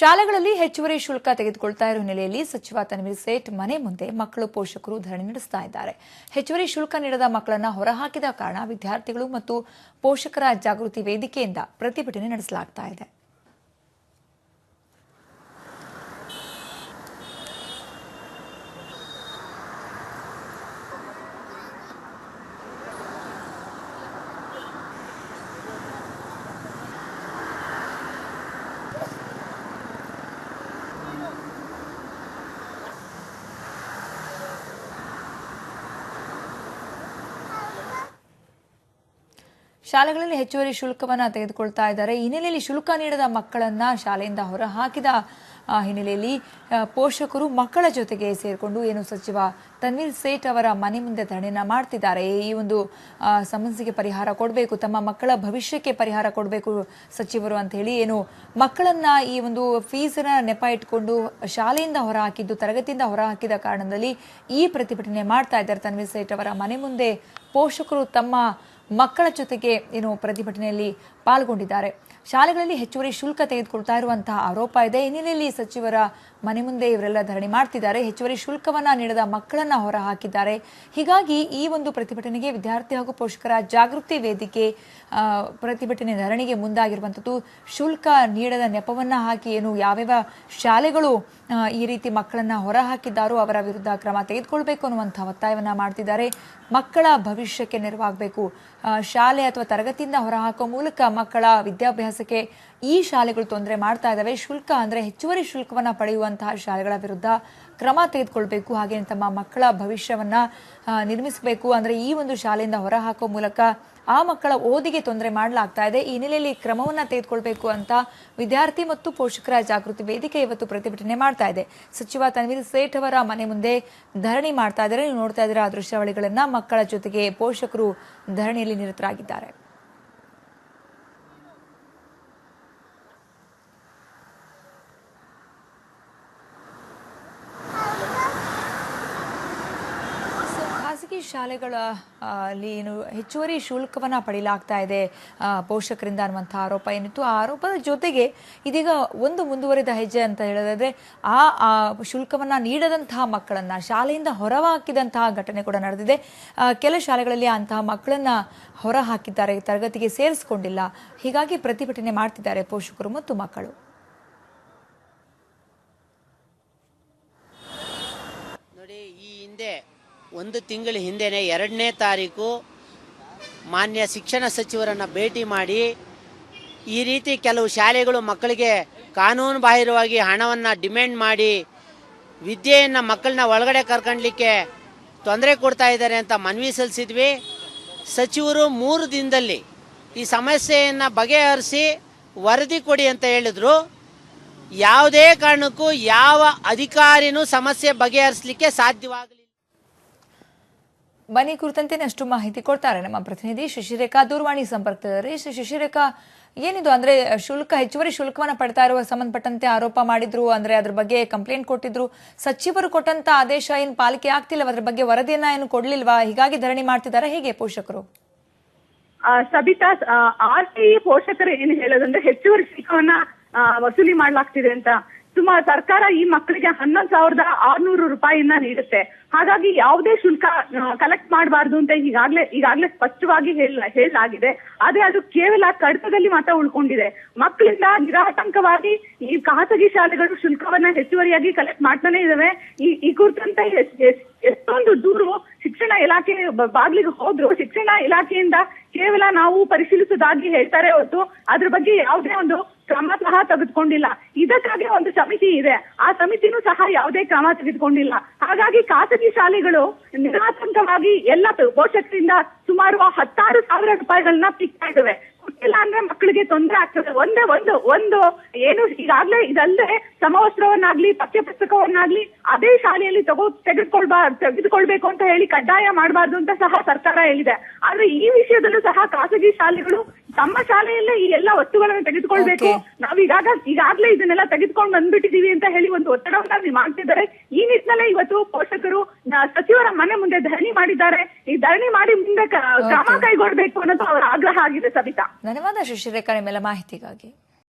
ಶಾಲೆಗಳಲ್ಲಿ ಹೆಚ್ಚುವರಿ ಶುಲ್ಕ ತೆಗೆದುಕೊಳ್ತಾ ಇರುವ ಹಿನ್ನೆಲೆಯಲ್ಲಿ ಸಚಿವ ತನ್ವೀರ್ ಸೇಠ್ ಮನೆ ಮುಂದೆ ಮಕ್ಕಳು ಪೋಷಕರು ಧರಣಿ ನಡೆಸ್ತಾ ಇದ್ದಾರೆ. ಹೆಚ್ಚುವರಿ ಶುಲ್ಕ ನೀಡದ ಮಕ್ಕಳನ್ನು ಹೊರಹಾಕಿದ ಕಾರಣ ವಿದ್ಯಾರ್ಥಿಗಳು ಮತ್ತು ಪೋಷಕರ ಜಾಗೃತಿ ವೇದಿಕೆಯಿಂದ ಪ್ರತಿಭಟನೆ ನಡೆಸಲಾಗ್ತಾ ಇದೆ. ಶಾಲೆಗಳಲ್ಲಿ ಹೆಚ್ಚುವರಿ ಶುಲ್ಕವನ್ನು ತೆಗೆದುಕೊಳ್ತಾ ಇದ್ದಾರೆ. ಈ ಹಿನ್ನೆಲೆಯಲ್ಲಿ ಶುಲ್ಕ ನೀಡದ ಮಕ್ಕಳನ್ನ ಶಾಲೆಯಿಂದ ಹೊರಹಾಕಿದ ಹಿನ್ನೆಲೆಯಲ್ಲಿ ಪೋಷಕರು ಮಕ್ಕಳ ಜೊತೆಗೆ ಸೇರಿಕೊಂಡು ಏನು ಸಚಿವ ತನ್ವೀರ್ ಸೇಠ್ ಅವರ ಮನೆ ಮುಂದೆ ಧರಣಿಯನ್ನ ಮಾಡ್ತಿದ್ದಾರೆ. ಈ ಒಂದು ಸಮಸ್ಯೆಗೆ ಪರಿಹಾರ ಕೊಡಬೇಕು, ತಮ್ಮ ಮಕ್ಕಳ ಭವಿಷ್ಯಕ್ಕೆ ಪರಿಹಾರ ಕೊಡಬೇಕು ಸಚಿವರು ಅಂತ ಹೇಳಿ ಏನು ಮಕ್ಕಳನ್ನ ಈ ಒಂದು ಫೀಸನ್ನ ನೆಪ ಇಟ್ಕೊಂಡು ಶಾಲೆಯಿಂದ ಹೊರಹಾಕಿದ್ದು, ತರಗತಿಯಿಂದ ಹೊರಹಾಕಿದ ಕಾರಣದಲ್ಲಿ ಈ ಪ್ರತಿಭಟನೆ ಮಾಡ್ತಾ ಇದ್ದಾರೆ. ತನ್ವೀರ್ ಸೇಠ್ ಅವರ ಮನೆ ಮುಂದೆ ಪೋಷಕರು ತಮ್ಮ ಮಕ್ಕಳ ಜೊತೆಗೆ ಏನು ಪ್ರತಿಭಟನೆಯಲ್ಲಿ ಪಾಲ್ಗೊಂಡಿದ್ದಾರೆ. ಶಾಲೆಗಳಲ್ಲಿ ಹೆಚ್ಚುವರಿ ಶುಲ್ಕ ತೆಗೆದುಕೊಳ್ತಾ ಇರುವಂತಹ ಆರೋಪ ಇದೆ. ಹಿನ್ನೆಲೆಯಲ್ಲಿ ಸಚಿವರ ಮನೆ ಮುಂದೆ ಇವರೆಲ್ಲ ಧರಣಿ ಮಾಡ್ತಿದ್ದಾರೆ. ಹೆಚ್ಚುವರಿ ಶುಲ್ಕವನ್ನ ನೀಡದ ಮಕ್ಕಳನ್ನ ಹೊರ ಹಾಕಿದ್ದಾರೆ. ಹೀಗಾಗಿ ಈ ಒಂದು ಪ್ರತಿಭಟನೆಗೆ ವಿದ್ಯಾರ್ಥಿ ಹಾಗೂ ಪೋಷಕರ ಜಾಗೃತಿ ವೇದಿಕೆ ಪ್ರತಿಭಟನೆ ಧರಣಿಗೆ ಮುಂದಾಗಿರುವಂಥದ್ದು. ಶುಲ್ಕ ನೀಡದ ನೆಪವನ್ನ ಹಾಕಿ ಏನು ಯಾವ್ಯಾವ ಶಾಲೆಗಳು ಈ ರೀತಿ ಮಕ್ಕಳನ್ನ ಹೊರ ಹಾಕಿದ್ದಾರೋ ಅವರ ವಿರುದ್ಧ ಕ್ರಮ ತೆಗೆದುಕೊಳ್ಬೇಕು ಅನ್ನುವಂತಹ ಒತ್ತಾಯವನ್ನ ಮಾಡ್ತಿದ್ದಾರೆ. ಮಕ್ಕಳ ಭವಿಷ್ಯಕ್ಕೆ ನೆರವಾಗಬೇಕು, ಶಾಲೆ ಅಥವಾ ತರಗತಿಯಿಂದ ಹೊರಹಾಕುವ ಮೂಲಕ ಮಕ್ಕಳ ವಿದ್ಯಾಭ್ಯಾಸಕ್ಕೆ ಈ ಶಾಲೆಗಳು ತೊಂದರೆ ಮಾಡ್ತಾ ಇದ್ದಾವೆ. ಶುಲ್ಕ ಅಂದ್ರೆ ಹೆಚ್ಚುವರಿ ಶುಲ್ಕವನ್ನ ಪಡೆಯುವಂತಹ ಶಾಲೆಗಳ ವಿರುದ್ಧ ಕ್ರಮ ತೆಗೆದುಕೊಳ್ಬೇಕು. ಹಾಗೆ ತಮ್ಮ ಮಕ್ಕಳ ಭವಿಷ್ಯವನ್ನ ನಿರ್ಮಿಸಬೇಕು. ಅಂದ್ರೆ ಈ ಒಂದು ಶಾಲೆಯಿಂದ ಹೊರಹಾಕುವ ಮೂಲಕ ಆ ಮಕ್ಕಳ ಓದಿಗೆ ತೊಂದರೆ ಮಾಡಲಾಗ್ತಾ ಇದೆ. ಈ ಹಿನ್ನೆಲೆಯಲ್ಲಿ ಕ್ರಮವನ್ನ ತೆಗೆದುಕೊಳ್ಬೇಕು ಅಂತ ವಿದ್ಯಾರ್ಥಿ ಮತ್ತು ಪೋಷಕರ ಜಾಗೃತಿ ವೇದಿಕೆ ಇವತ್ತು ಪ್ರತಿಭಟನೆ ಮಾಡ್ತಾ ಇದೆ. ಸಚಿವ ತನ್ವೀರ್ ಸೇಠ್ ಅವರ ಮನೆ ಮುಂದೆ ಧರಣಿ ಮಾಡ್ತಾ ಇದ್ದಾರೆ. ನೀವು ನೋಡ್ತಾ ಇದ್ದೀರಾ ಆ ದೃಶ್ಯಾವಳಿಗಳನ್ನ. ಮಕ್ಕಳ ಜೊತೆಗೆ ಪೋಷಕರು ಧರಣಿಯಲ್ಲಿ ನಿರತರಾಗಿದ್ದಾರೆ. ಖಾಸಗಿ ಶಾಲೆಗಳ ಅಲ್ಲಿ ಏನು ಹೆಚ್ಚುವರಿ ಶುಲ್ಕವನ್ನ ಪಡೆಯಲಾಗ್ತಾ ಇದೆ ಪೋಷಕರಿಂದ ಅನ್ನುವಂಥ ಆರೋಪ ಏನಿತ್ತು. ಆ ಆರೋಪದ ಜೊತೆಗೆ ಇದೀಗ ಒಂದು ಮುಂದುವರಿದ ಹೆಜ್ಜೆ ಅಂತ ಹೇಳೋದಾದ್ರೆ ಆ ಶುಲ್ಕವನ್ನ ನೀಡದಂತಹ ಮಕ್ಕಳನ್ನ ಶಾಲೆಯಿಂದ ಹೊರಹಾಕಿದಂತಹ ಘಟನೆ ಕೂಡ ನಡೆದಿದೆ. ಕೆಲ ಶಾಲೆಗಳಲ್ಲಿ ಅಂತಹ ಮಕ್ಕಳನ್ನ ಹೊರ ಹಾಕಿದ್ದಾರೆ, ತರಗತಿಗೆ ಸೇರಿಸಿಕೊಂಡಿಲ್ಲ. ಹೀಗಾಗಿ ಪ್ರತಿಭಟನೆ ಮಾಡ್ತಿದ್ದಾರೆ ಪೋಷಕರು ಮತ್ತು ಮಕ್ಕಳು. ನೋಡಿ, ಈ ಹಿಂದೆ ಒಂದು ತಿಂಗಳ ಹಿಂದೆನೇ 2ನೇ ತಾರೀಕು ಮಾನ್ಯ ಶಿಕ್ಷಣ ಸಚಿವರನ್ನು ಭೇಟಿ ಮಾಡಿ ಈ ರೀತಿ ಕೆಲವು ಶಾಲೆಗಳು ಮಕ್ಕಳಿಗೆ ಕಾನೂನು ಬಾಹಿರವಾಗಿ ಹಣವನ್ನು ಡಿಮ್ಯಾಂಡ್ ಮಾಡಿ ವಿದ್ಯೆಯನ್ನು ಮಕ್ಕಳನ್ನ ಒಳಗಡೆ ಕರ್ಕೊಂಡ್ಲಿಕ್ಕೆ ತೊಂದರೆ ಕೊಡ್ತಾ ಇದ್ದಾರೆ ಅಂತ ಮನವಿ ಸಲ್ಲಿಸಿದ್ವಿ. ಸಚಿವರು 3 ದಿನದಲ್ಲಿ ಈ ಸಮಸ್ಯೆಯನ್ನು ಬಗೆಹರಿಸಿ ವರದಿ ಕೊಡಿ ಅಂತ ಹೇಳಿದ್ರು. ಯಾವುದೇ ಕಾರಣಕ್ಕೂ ಯಾವ ಅಧಿಕಾರಿನೂ ಸಮಸ್ಯೆ ಬಗೆಹರಿಸಲಿಕ್ಕೆ ಸಾಧ್ಯವಾಗಲಿಲ್ಲ. ಬನ್ನಿ ಕುರಿತಂತೆ ಅಷ್ಟು ಮಾಹಿತಿ ಕೊಡ್ತಾರೆ ನಮ್ಮ ಪ್ರತಿನಿಧಿ ಶಶಿರೇಖಾ ದೂರವಾಣಿ ಸಂಪರ್ಕದಲ್ಲಿ. ಶಶಿರೇಖಾ, ಏನಿದು ಅಂದ್ರೆ ಹೆಚ್ಚುವರಿ ಶುಲ್ಕವನ್ನ ಪಡ್ತಾ ಇರುವ ಸಂಬಂಧಪಟ್ಟಂತೆ ಆರೋಪ ಮಾಡಿದ್ರು, ಅಂದ್ರೆ ಅದ್ರ ಬಗ್ಗೆ ಕಂಪ್ಲೇಂಟ್ ಕೊಟ್ಟಿದ್ರು. ಸಚಿವರು ಕೊಟ್ಟಂತ ಆದೇಶ ಏನು ಪಾಲಿಕೆ ಆಗ್ತಿಲ್ಲ, ಅದ್ರ ಬಗ್ಗೆ ವರದಿಯನ್ನ ಏನು ಕೊಡ್ಲಿಲ್ವಾ? ಹೀಗಾಗಿ ಧರಣಿ ಮಾಡ್ತಿದ್ದಾರೆ ಹೇಗೆ ಪೋಷಕರು? ಸಬಿತಾ, ಆರ್ಟಿ ಪೋಷಕರು ಏನು ಹೇಳೋದಂದ್ರೆ ಹೆಚ್ಚುವರಿ ಶುಲ್ಕವನ್ನ ವಸೂಲಿ ಮಾಡ್ಲಾಗ್ತಿದೆ ಅಂತ. ಸುಮಾರು ಸರ್ಕಾರ ಈ ಮಕ್ಕಳಿಗೆ 11,600 ರೂಪಾಯಿಯನ್ನ ನೀಡುತ್ತೆ. ಹಾಗಾಗಿ ಯಾವುದೇ ಶುಲ್ಕ ಕಲೆಕ್ಟ್ ಮಾಡಬಾರ್ದು ಅಂತ ಈಗಾಗ್ಲೇ ಸ್ಪಷ್ಟವಾಗಿ ಹೇಳಲಾಗಿದೆ. ಆದ್ರೆ ಅದು ಕೇವಲ ಕಡತದಲ್ಲಿ ಮಾತ್ರ ಉಳ್ಕೊಂಡಿದೆ. ಮಕ್ಕಳಿಂದ ನಿರಾತಂಕವಾಗಿ ಈ ಖಾಸಗಿ ಶಾಲೆಗಳು ಶುಲ್ಕವನ್ನ ಹೆಚ್ಚುವರಿಯಾಗಿ ಕಲೆಕ್ಟ್ ಮಾಡ್ತಾನೆ ಇದಾವೆ. ಈ ಕುರಿತಂತೆ ಎಷ್ಟೊಂದು ದೂರು ಶಿಕ್ಷಣ ಇಲಾಖೆ ಬಾಗ್ಲಿಗೆ ಹೋದ್ರು ಶಿಕ್ಷಣ ಇಲಾಖೆಯಿಂದ ಕೇವಲ ನಾವು ಪರಿಶೀಲಿಸುವುದಾಗಿ ಹೇಳ್ತಾರೆ ಹೊರತು ಅದ್ರ ಬಗ್ಗೆ ಯಾವುದೇ ಒಂದು ಕ್ರಮ ಸಹ ತೆಗೆದುಕೊಂಡಿಲ್ಲ. ಇದಕ್ಕಾಗಿ ಒಂದು ಸಮಿತಿ ಇದೆ, ಆ ಸಮಿತಿನೂ ಸಹ ಯಾವುದೇ ಕ್ರಮ ತೆಗೆದುಕೊಂಡಿಲ್ಲ. ಹಾಗಾಗಿ ಖಾಸಗಿ ಶಾಲೆಗಳು ನಿರಾತಂಕವಾಗಿ ಎಲ್ಲ ಪೋಷಕರಿಂದ ಸುಮಾರು 16,000 ರೂಪಾಯಿಗಳನ್ನ ಪಿಕ್ತಾ ಇದ್ದಾವೆ. ಕೊಟ್ಟಿಲ್ಲ ಅಂದ್ರೆ ಮಕ್ಕಳಿಗೆ ತೊಂದರೆ ಆಗ್ತದೆ. ಒಂದು ಏನು ಈಗಾಗ್ಲೇ ಇದಲ್ಲದೆ ಸಮವಸ್ತ್ರವನ್ನಾಗ್ಲಿ ಪಠ್ಯ ಪುಸ್ತಕವನ್ನಾಗ್ಲಿ ಅದೇ ಶಾಲೆಯಲ್ಲಿ ತೆಗೆದುಕೊಳ್ಬೇಕು ಅಂತ ಹೇಳಿ ಕಡ್ಡಾಯ ಮಾಡಬಾರ್ದು ಅಂತ ಸಹ ಸರ್ಕಾರ ಹೇಳಿದೆ. ಆದ್ರೆ ಈ ವಿಷಯದಲ್ಲೂ ಸಹ ಖಾಸಗಿ ಶಾಲೆಗಳು ತಮ್ಮ ಶಾಲೆಯಲ್ಲೇ ಈ ಎಲ್ಲ ವಸ್ತುಗಳನ್ನು ತೆಗೆದುಕೊಳ್ಬೇಕು, ನಾವು ಈಗಾಗ್ಲೇ ಇದನ್ನೆಲ್ಲ ತೆಗೆದುಕೊಂಡು ಬಂದ್ಬಿಟ್ಟಿದೀವಿ ಅಂತ ಹೇಳಿ ಒಂದು ಒತ್ತಡವನ್ನ ಮಾಡ್ತಿದ್ದಾರೆ. ಈ ನಿಟ್ಟಿನಲ್ಲೇ ಇವತ್ತು ಪೋಷಕರು ಸಚಿವರ ಮನೆ ಮುಂದೆ ಧರಣಿ ಮಾಡಿದ್ದಾರೆ. ಈ ಧರಣಿ ಮಾಡಿ ಮುಂದೆ ಕ್ರಮ ಕೈಗೊಳ್ಳಬೇಕು ಅನ್ನೋದು ಅವರ ಆಗ್ರಹ ಆಗಿದೆ. ಸಬಿತಾ, ಧನ್ಯವಾದ ಶಶಿರೇಖಾ ನಿಮ್ಮೆಲ್ಲ ಮಾಹಿತಿಗಾಗಿ.